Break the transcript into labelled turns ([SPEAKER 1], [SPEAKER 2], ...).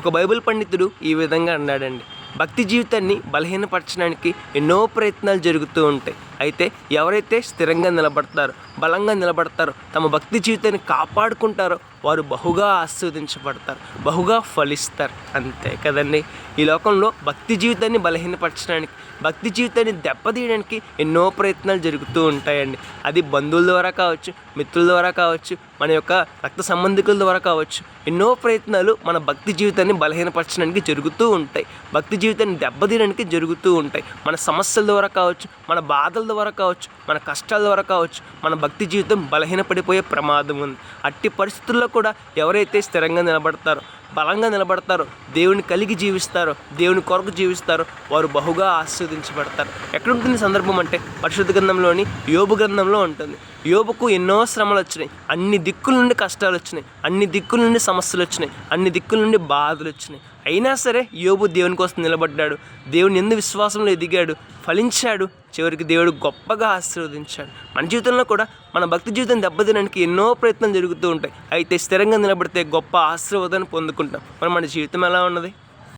[SPEAKER 1] ఒక బైబిల్ పండితుడు ఈ విధంగా అన్నాడండి, భక్తి జీవితాన్ని బలహీనపరచడానికి ఎన్నో ప్రయత్నాలు జరుగుతూ ఉంటాయి. అయితే ఎవరైతే స్థిరంగా నిలబడతారో, బలంగా నిలబడతారో, తమ భక్తి జీవితాన్ని కాపాడుకుంటారో వారు బహుగా ఆశీర్వదించబడతారు, బహుగా ఫలిస్తారు. అంతే కదండి. ఈ లోకంలో భక్తి జీవితాన్ని బలహీనపరచడానికి, భక్తి జీవితాన్ని దెబ్బతీయడానికి ఎన్నో ప్రయత్నాలు జరుగుతూ ఉంటాయండి. అది బంధువుల ద్వారా కావచ్చు, మిత్రుల ద్వారా కావచ్చు, మన యొక్క రక్త సంబంధికుల ద్వారా కావచ్చు. ఎన్నో ప్రయత్నాలు మన భక్తి జీవితాన్ని బలహీనపరచడానికి జరుగుతూ ఉంటాయి, భక్తి జీవితాన్ని దెబ్బతీయడానికి జరుగుతూ ఉంటాయి. మన సమస్యల ద్వారా కావచ్చు, మన బాధల ద్వారా కావచ్చు, మన కష్టాల ద్వారా కావచ్చు, మన భక్తి జీవితం బలహీనపడిపోయే ప్రమాదం ఉంది. అట్టి పరిస్థితుల్లో కూడా ఎవరైతే స్థిరంగా నిలబడతారో, బలంగా నిలబడతారో, దేవుని కలిగి జీవిస్తారో, దేవుని కొరకు జీవిస్తారో వారు బహుగా ఆశీర్వదించబడతారు. ఎక్కడ ఉంటుంది సందర్భం అంటే పరిశుద్ధ గ్రంథంలోని యోబు గ్రంథంలో ఉంటుంది. యోబుకు ఎన్నో శ్రమలు వచ్చినాయి, అన్ని దిక్కుల నుండి కష్టాలు వచ్చినాయి, అన్ని దిక్కుల నుండి సమస్యలు వచ్చినాయి, అన్ని దిక్కుల నుండి బాధలు వచ్చినాయి. అయినా సరే యోబు దేవుని కోసం నిలబడ్డాడు, దేవుని యందు విశ్వాసంలో ఎదిగాడు, ఫలించాడు, చివరికి దేవుడు గొప్పగా ఆశీర్వదించాడు. మన జీవితంలో కూడా మన భక్తి జీవితం దెబ్బతినడానికి ఎన్నో ప్రయత్నాలు జరుగుతూ ఉంటాయి. అయితే స్థిరంగా నిలబడితే గొప్ప ఆశీర్వాదాన్ని పొందుకుంటాం. మరి మన జీవితం ఎలా ఉన్నది?